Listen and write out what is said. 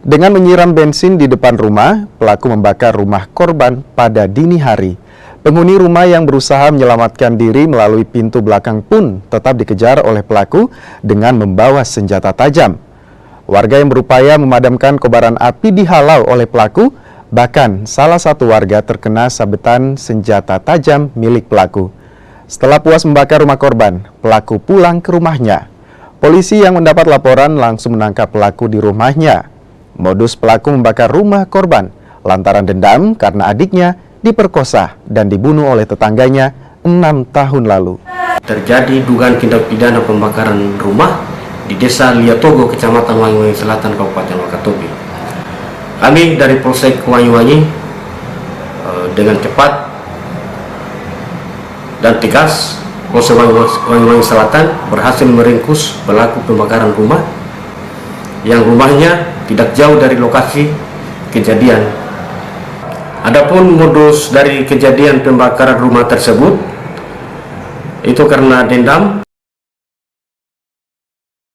Dengan menyiram bensin di depan rumah, pelaku membakar rumah korban pada dini hari. Penghuni rumah yang berusaha menyelamatkan diri melalui pintu belakang pun tetap dikejar oleh pelaku dengan membawa senjata tajam. Warga yang berupaya memadamkan kobaran api dihalau oleh pelaku, bahkan salah satu warga terkena sabetan senjata tajam milik pelaku. Setelah puas membakar rumah korban, pelaku pulang ke rumahnya. Polisi yang mendapat laporan langsung menangkap pelaku di rumahnya. Modus pelaku membakar rumah korban lantaran dendam karena adiknya diperkosa dan dibunuh oleh tetangganya 6 tahun lalu. Terjadi dugaan tindak pidana pembakaran rumah di Desa Liatogo, Kecamatan Wanyuwangi Selatan, Kabupaten Wakatobi. Kami dari Polsek Wanyuwangi dengan cepat dan tegas, Polsek Wanyuwangi Selatan berhasil meringkus pelaku pembakaran rumah yang rumahnya tidak jauh dari lokasi kejadian. Adapun modus dari kejadian pembakaran rumah tersebut itu karena dendam.